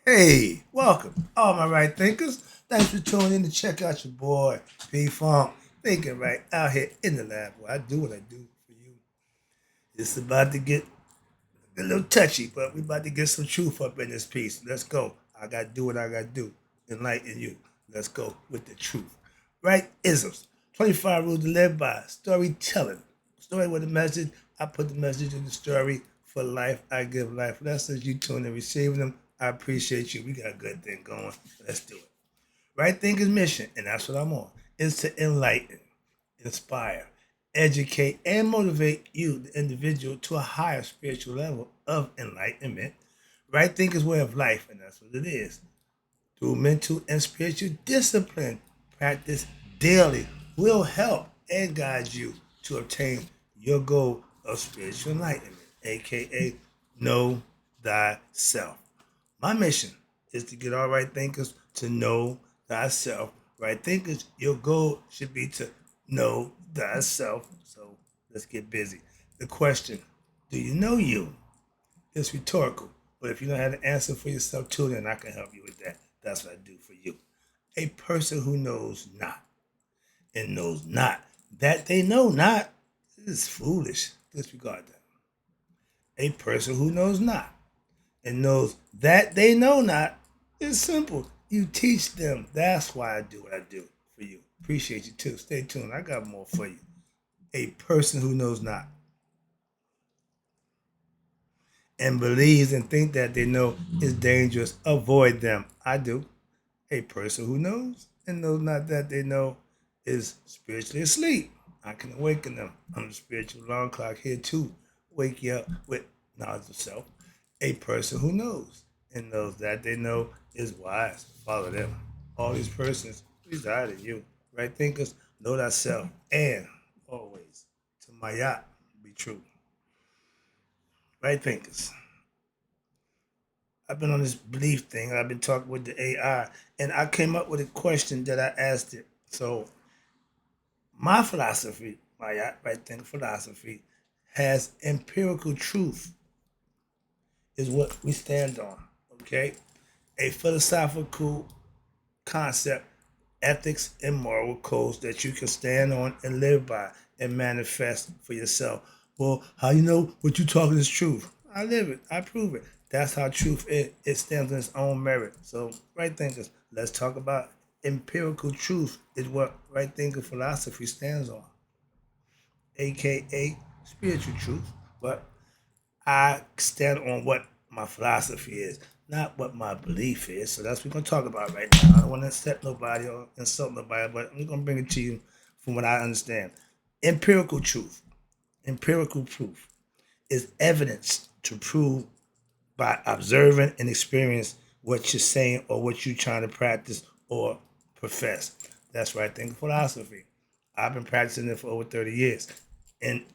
Hey, welcome, all my right thinkers. Thanks for tuning in to check out your boy, P Funk, thinking right out here in the lab where I do what I do for you. It's about to get a little touchy, but we about to get some truth up in this piece. Let's go. I got to do what I got to do. Enlighten you. Let's go with the truth. Right isms. 25 rules to live by. Storytelling. Story with a message. I put the message in the story. For life, I give life lessons. You tune and receiving them. I appreciate you. We got a good thing going. Let's do it. Right Thinker's mission, and that's what I'm on, is to enlighten, inspire, educate, and motivate you, the individual, to a higher spiritual level of enlightenment. Right Thinker's way of life, and that's what it is. Through mental and spiritual discipline, practice daily will help and guide you to obtain your goal of spiritual enlightenment, aka know thyself. My mission is to get all right thinkers to know thyself. Right thinkers, your goal should be to know thyself. So let's get busy. The question, do you know you? It's rhetorical. But if you don't have the answer for yourself, tune in. I can help you with that. That's what I do for you. A person who knows not and knows not that they know not is foolish. Disregard that. A person who knows not and knows that they know not is simple. You teach them. That's why I do what I do for you. Appreciate you too. Stay tuned. I got more for you. A person who knows not and believes and think that they know is dangerous, avoid them. I do. A person who knows and knows not that they know is spiritually asleep. I can awaken them. I'm the spiritual alarm clock here too. Wake you up with knowledge of self. A person who knows and knows that they know is wise. Follow them. All these persons reside in you. Right thinkers, know thyself. And always, to my yacht, be true. Right thinkers. I've been on this belief thing. I've been talking with the AI, and I came up with a question that I asked it. So my philosophy, my right thinking philosophy, has empirical truth is what we stand on. Okay, a philosophical concept, ethics, and moral codes that you can stand on and live by and manifest for yourself. Well, how you know what you're talking is truth? I live it. I prove it. That's how truth is. It stands on its own merit. So, right thinkers, let's talk about empirical truth is what right thinker philosophy stands on, aka spiritual truth. But I stand on what my philosophy is, not what my belief is. So that's what we're gonna talk about right now. I don't want to insult nobody or insult nobody, but I'm gonna bring it to you from what I understand. Empirical truth, empirical proof is evidence to prove by observing and experience what you're saying or what you're trying to practice or profess. That's right thing philosophy. I've been practicing it for over 30 years. And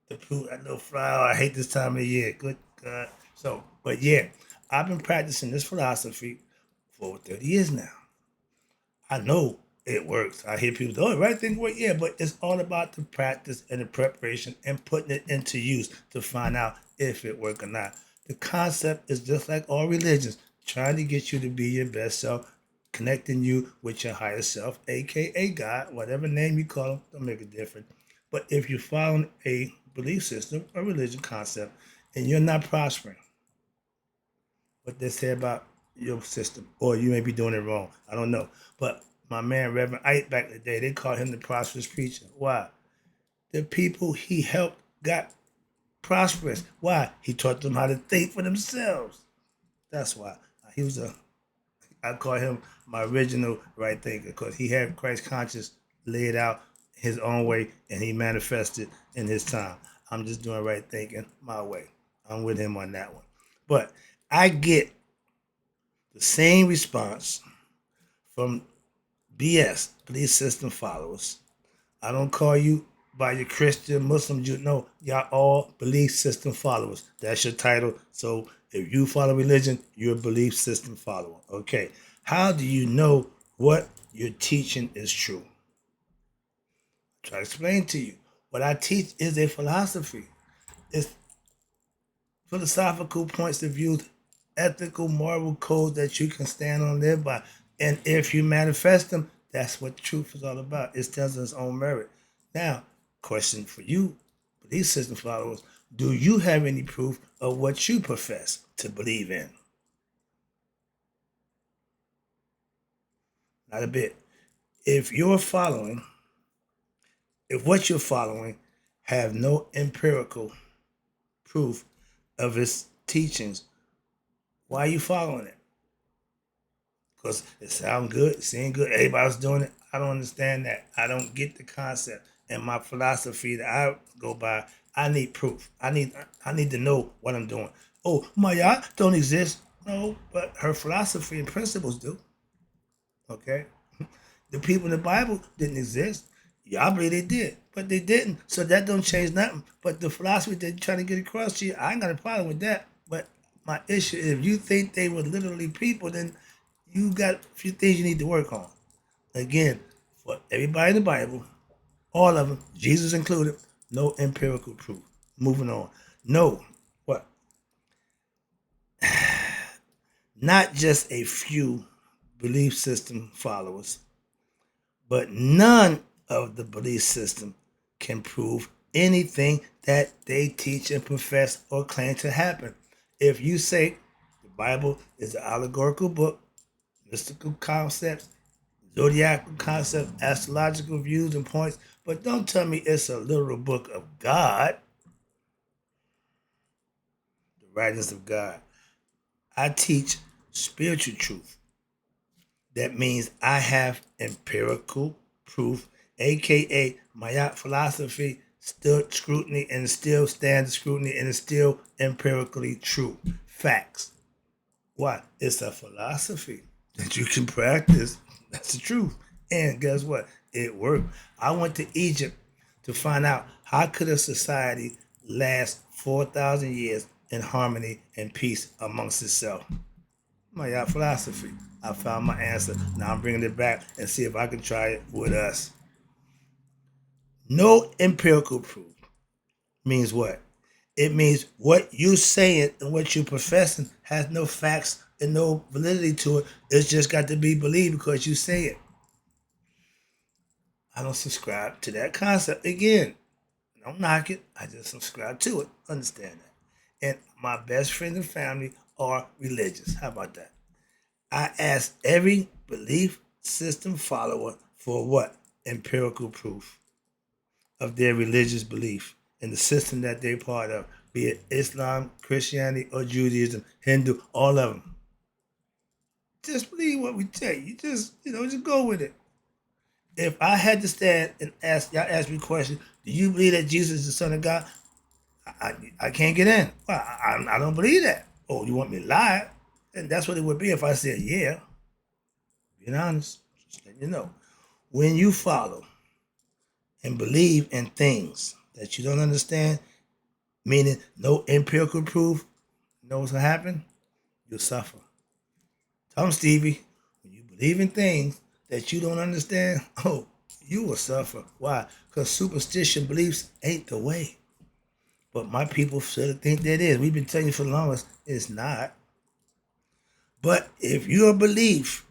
the proof, that little flower, I hate this time of the year. Good God. So, but yeah, I've been practicing this philosophy for over 30 years now. I know it works. I hear people say, oh, right thing work. Yeah, but it's all about the practice and the preparation and putting it into use to find out if it works or not. The concept is just like all religions, trying to get you to be your best self, connecting you with your higher self, aka God, whatever name you call them, don't make a difference. But if you're following a belief system, a religion concept, and you're not prospering, what they say about your system, or you may be doing it wrong. I don't know. But my man, Reverend Ike, back in the day, they called him the prosperous preacher. Why? The people he helped got prosperous. Why? He taught them how to think for themselves. That's why. He was a, I call him my original right thinker because he had Christ conscious laid out his own way and he manifested in his time. I'm just doing right thinking my way. I'm with him on that one. But I get the same response from BS, belief system followers. I don't call you by your Christian, Muslim, Jew. No, y'all all belief system followers. That's your title. So if you follow religion, you're a belief system follower. Okay. How do you know what you're teaching is true? Try to explain to you. What I teach is a philosophy. It's philosophical points of view, ethical, moral codes that you can stand on, live by. And if you manifest them, that's what truth is all about. It stands on its own merit. Now, question for you, belief system followers, do you have any proof of what you profess to believe in? Not a bit. If you're following, if what you're following have no empirical proof of its teachings, why are you following it? Because it sounds good, it seems good, everybody's doing it. I don't understand that. I don't get the concept. And my philosophy that I go by, I need proof. I need to know what I'm doing. Oh, Maya don't exist. No, but her philosophy and principles do. Okay? The people in the Bible didn't exist. Y'all believe they did, but they didn't. So that don't change nothing. But the philosophy that you're trying to get across to you, I ain't got a problem with that. But my issue is if you think they were literally people, then you got a few things you need to work on. Again, for everybody in the Bible, all of them, Jesus included, no empirical proof. Moving on. No, what? Not just a few belief system followers, but none of the belief system can prove anything that they teach and profess or claim to happen. If you say the Bible is an allegorical book, mystical concepts, zodiacal concepts, astrological views and points, but don't tell me it's a literal book of God, the writings of God. I teach spiritual truth. That means I have empirical proof, aka my philosophy stood scrutiny and still stands scrutiny and is still empirically true. Facts. Why? It's a philosophy that you can practice. That's the truth. And guess what? It worked. I went to Egypt to find out how could a society last 4,000 years in harmony and peace amongst itself. My philosophy. I found my answer. Now I'm bringing it back and see if I can try it with us. No empirical proof means what? It means what you saying and what you professing has no facts and no validity to it. It's just got to be believed because you say it. I don't subscribe to that concept. Again, don't knock it. I just subscribe to it. Understand that. And my best friends and family are religious. How about that? I ask every belief system follower for what? Empirical proof of their religious belief and the system that they're part of, be it Islam, Christianity, or Judaism, Hindu, all of them. Just believe what we tell you. Just go with it. If I had to stand and ask me a question, do you believe that Jesus is the Son of God? I can't get in. Well, I don't believe that. Oh, you want me to lie? And that's what it would be if I said, yeah. Being honest, just letting you know. When you follow and believe in things that you don't understand, meaning no empirical proof, you know what's gonna happen? You'll suffer. Tell them, Stevie, when you believe in things that you don't understand, oh, you will suffer. Why? Because superstition beliefs ain't the way. But my people sort of think that it is. We've been telling you for the longest, it's not. But if your belief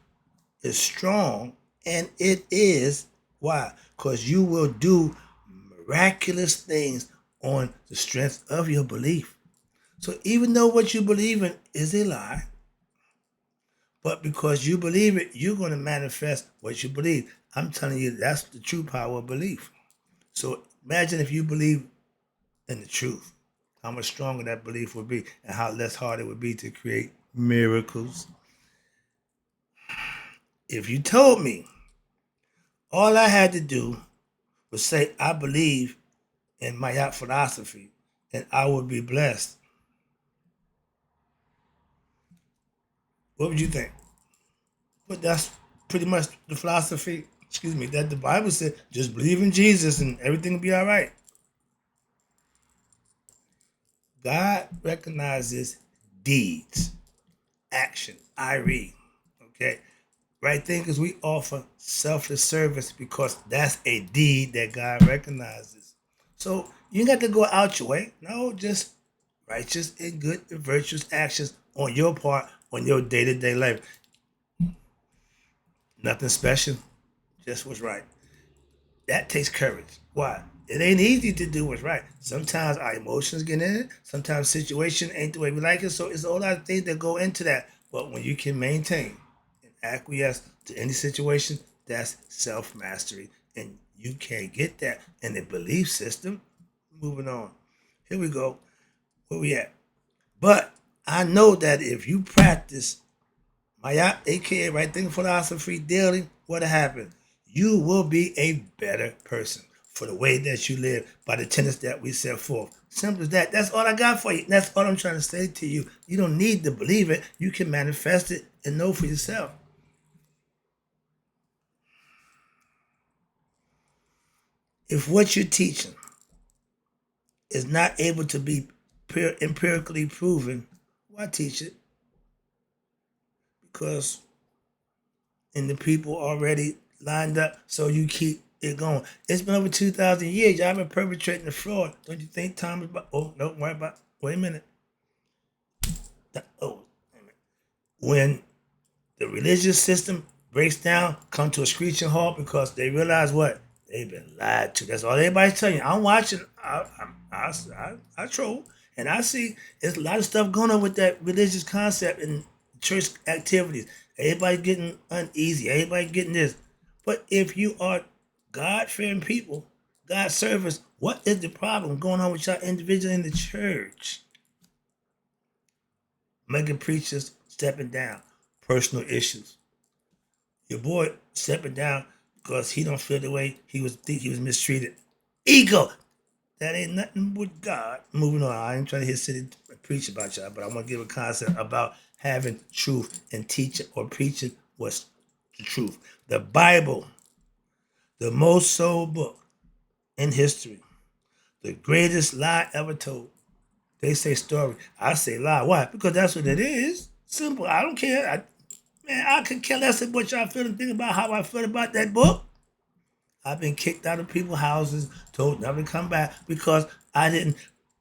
is strong, and it is, why? Because you will do miraculous things on the strength of your belief. So even though what you believe in is a lie, but because you believe it, you're going to manifest what you believe. I'm telling you, that's the true power of belief. So imagine if you believe in the truth, how much stronger that belief would be and how less hard it would be to create miracles. If you told me all I had to do was say, I believe in my philosophy and I would be blessed, what would you think? But that's pretty much the philosophy, that the Bible said, just believe in Jesus and everything will be all right. God recognizes deeds, action, I read. Okay? Right thinkers, we offer selfless service because that's a deed that God recognizes. So you ain't got to go out your way. No, just righteous and good and virtuous actions on your part, on your day-to-day life. Nothing special, just what's right. That takes courage. Why? It ain't easy to do what's right. Sometimes our emotions get in it. Sometimes situation ain't the way we like it. So it's a whole lot of things that go into that. But when you can maintain and acquiesce to any situation, that's self-mastery. And you can't get that in the belief system. Moving on. Here we go. Where we at? But I know that if you practice Maya, aka right thinking philosophy daily, what'll happen? You will be a better person for the way that you live by the tenets that we set forth. Simple as that. That's all I got for you. That's all I'm trying to say to you. You don't need to believe it. You can manifest it and know for yourself. If what you're teaching is not able to be empirically proven, why teach it? Because and the people already lined up, so you keep it going. It's been over 2,000 years. Y'all been perpetrating the fraud. Don't you think time is about? Oh, no, worry about. Wait a minute. Oh, wait a minute. When the religious system breaks down, come to a screeching halt because they realize what they've been lied to. That's all everybody's telling you. I'm watching. I troll, and I see there's a lot of stuff going on with that religious concept and church activities. Everybody getting uneasy. Everybody getting this. But if you are God-fearing people, God servers, what is the problem going on with y'all individually in the church? Mega preachers stepping down, personal issues. Your boy stepping down because he don't feel the way he was think he was mistreated. Ego. That ain't nothing with God. Moving on. I ain't trying to hear city preach about y'all, but I want to give a concept about having truth and teaching or preaching what's the truth. The Bible, the most sold book in history, the greatest lie ever told. They say story. I say lie. Why? Because that's what it is. Simple. I don't care. I could care less what y'all feel and think about how I feel about that book. I've been kicked out of people's houses, told never to come back because I didn't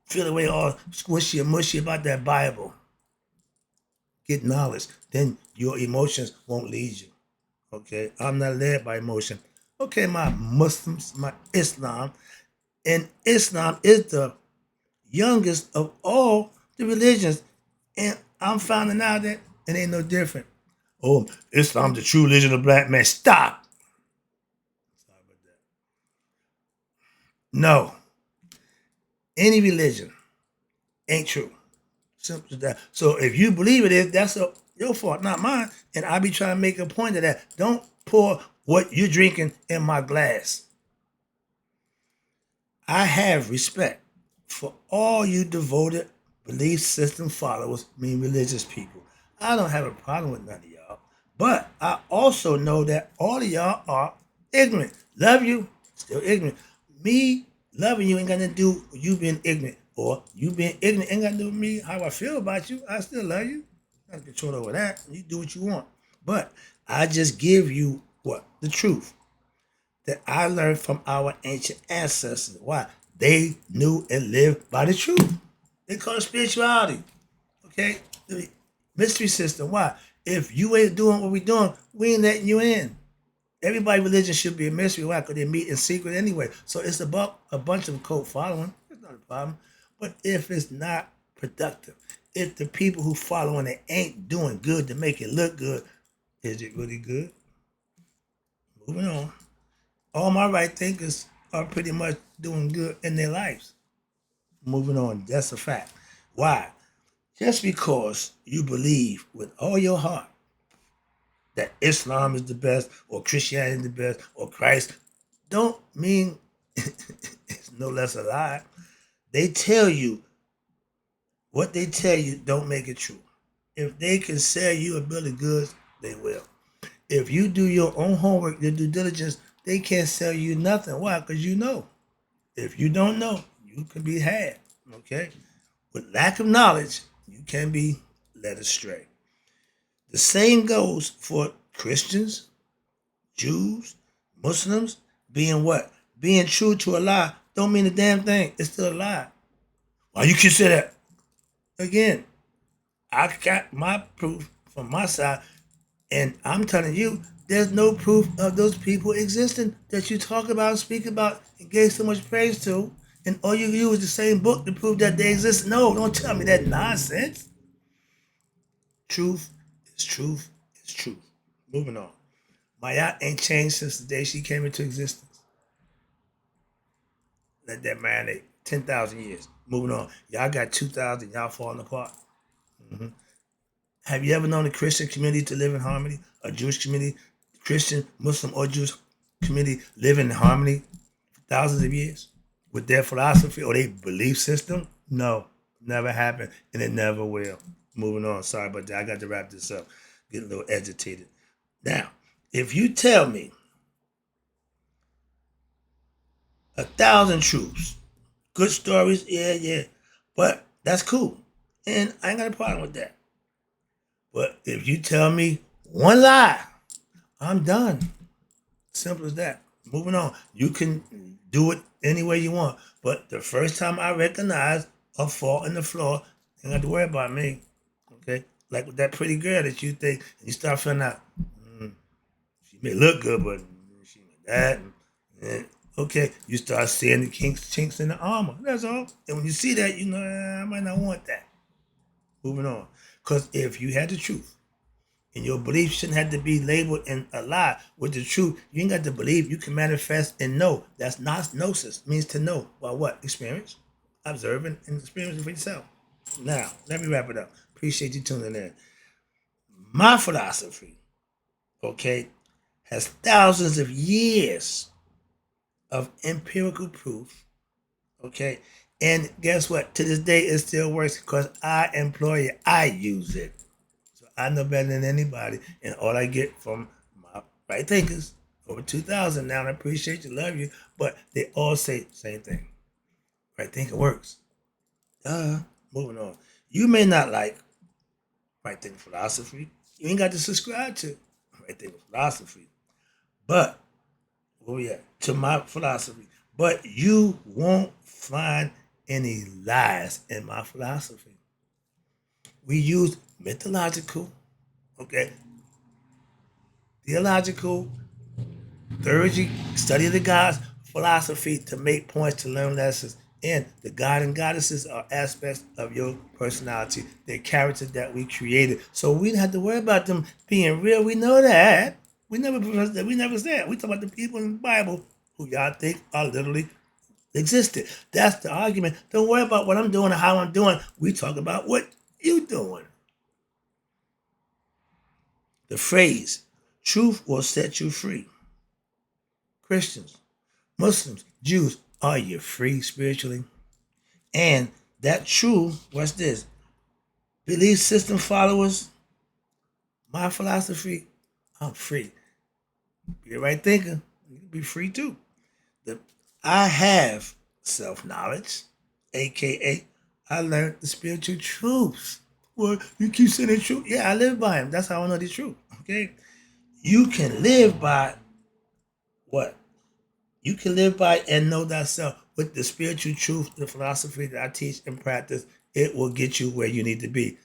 feel the way all squishy and mushy about that Bible. Get knowledge. Then your emotions won't lead you. Okay? I'm not led by emotion. Okay, my Muslims, my Islam. And Islam is the youngest of all the religions. And I'm finding out that it ain't no different. Oh, Islam, the true religion of black man. Stop. Sorry about that. No. Any religion ain't true. Simple as that. So if you believe it is, that's your fault, not mine. And I be trying to make a point of that. Don't pour what you're drinking in my glass. I have respect for all you devoted belief system followers, mean religious people. I don't have a problem with none of y'all. But I also know that all of y'all are ignorant. Love you, still ignorant. Me loving you ain't got nothing to do with you being ignorant. Or you being ignorant ain't got to do with me, how I feel about you. I still love you. I have control over that. You do what you want. But I just give you what? The truth that I learned from our ancient ancestors. Why? They knew and lived by the truth. They call it spirituality. Okay? The mystery system. Why? If you ain't doing what we doing, we ain't letting you in. Everybody's religion should be a mystery. Why? Because they meet in secret anyway. So it's about a bunch of cult following. It's not a problem. But if it's not productive, if the people who following it ain't doing good to make it look good, is it really good? Moving on. All my right thinkers are pretty much doing good in their lives. Moving on. That's a fact. Why? Just because you believe with all your heart that Islam is the best or Christianity is the best or Christ, don't mean it's no less a lie. They tell you what they tell you don't make it true. If they can sell you a bill of goods, they will. If you do your own homework, your due diligence, they can't sell you nothing. Why? Because you know. If you don't know, you can be had. Okay? With lack of knowledge, you can be led astray. The same goes for Christians, Jews, Muslims, being what? Being true to a lie don't mean a damn thing. It's still a lie. Why you can say that? Again, I got my proof from my side, and I'm telling you, there's no proof of those people existing that you talk about, speak about, and gave so much praise to. And all you use is the same book to prove that they exist. No, don't tell me that nonsense. Truth is truth is truth. Moving on. Maya ain't changed since the day she came into existence. Let that marinate. 10,000 years. Moving on. Y'all got 2,000. Y'all falling apart. Mm-hmm. Have you ever known a Christian community to live in harmony? A Jewish community, Christian, Muslim, or Jewish community live in harmony for thousands of years with their philosophy or their belief system? No, never happened, and it never will. Moving on. Sorry about that. I got to wrap this up. Get a little agitated. Now, if you tell me 1,000 truths, good stories, yeah, but that's cool, and I ain't got a problem with that. But if you tell me one lie, I'm done. Simple as that. Moving on. You can do it any way you want. But the first time I recognize a fault in the floor, you don't have to worry about me. Okay? Like with that pretty girl that you think, you start feeling out, she may look good, but she may that. Okay, you start seeing the chinks in the armor. That's all. And when you see that, you know, I might not want that. Moving on. Because if you had the truth, and your belief shouldn't have to be labeled in a lie with the truth. You ain't got to believe. You can manifest and know. That's gnosis. Means to know. By what? Experience. Observing and experiencing for yourself. Now, let me wrap it up. Appreciate you tuning in. My philosophy, okay, has thousands of years of empirical proof, okay? And guess what? To this day, it still works because I employ it. I use it. I know better than anybody, and all I get from my right thinkers, over 2,000 now, and I appreciate you, love you, but they all say the same thing. Right thinking works. Moving on. You may not like right thinking philosophy. You ain't got to subscribe to right thinking philosophy, but where we at? To my philosophy. But you won't find any lies in my philosophy. We use mythological, okay, theological, theurgy, study of the gods, philosophy to make points to learn lessons. And the god and goddesses are aspects of your personality. They're characters that we created. So we don't have to worry about them being real. We know that. We never said. We talk about the people in the Bible who y'all think are literally existed. That's the argument. Don't worry about what I'm doing or how I'm doing. We talk about what you doing. The phrase, truth will set you free. Christians, Muslims, Jews, are you free spiritually? And that true, what's this? Belief system followers, my philosophy, I'm free. Be the right thinker, you can be free too. I have self-knowledge, aka I learned the spiritual truths. Well, you keep saying the truth. Yeah, I live by them. That's how I know the truth. Okay? You can live by what? You can live by and know thyself with the spiritual truth, the philosophy that I teach and practice. It will get you where you need to be,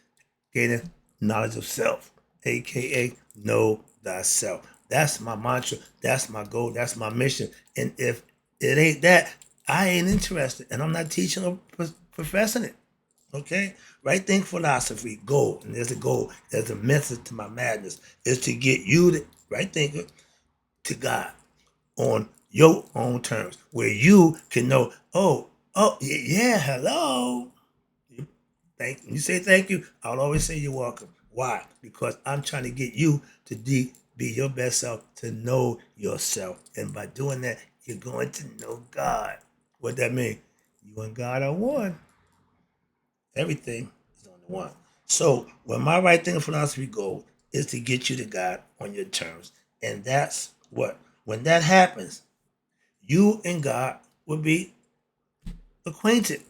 gaining knowledge of self, aka know thyself. That's my mantra. That's my goal. That's my mission. And if it ain't that, I ain't interested, and I'm not teaching or professing it. Okay, right think philosophy goal, and there's a goal. There's a method to my madness. Is to get you, the right thinker, to God on your own terms, where you can know, oh, yeah, hello. Thank you. You say thank you, I'll always say you're welcome. Why? Because I'm trying to get you to be your best self, to know yourself. And by doing that, you're going to know God. What that mean? You and God are one. Everything is on the one. So when my right thinking philosophy goal is to get you to God on your terms. And that's what, when that happens, you and God will be acquainted.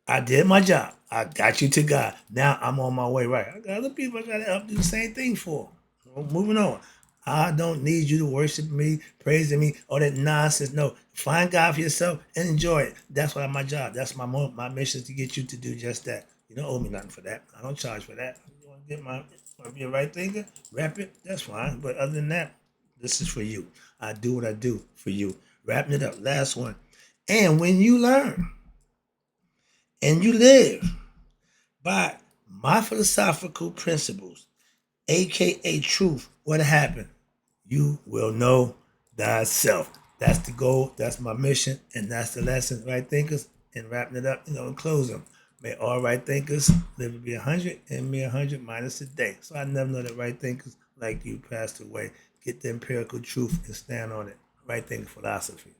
I did my job. I got you to God. Now I'm on my way right. I got other people I got to help do the same thing for. Well, moving on. I don't need you to worship me, praising me, all that nonsense. No, find God for yourself and enjoy it. That's my job. That's my mission is to get you to do just that. You don't owe me nothing for that. I don't charge for that. want to be a right thinker, rap it, that's fine. But other than that, this is for you. I do what I do for you. Wrapping it up, last one. And when you learn and you live by my philosophical principles, aka truth, what happened? You will know thyself. That's the goal, that's my mission, and that's the lesson, right thinkers? And wrapping it up, in closing. May all right thinkers live to be 100 and me 100 minus a day. So I never know that right thinkers like you passed away. Get the empirical truth and stand on it. Right thinking philosophy.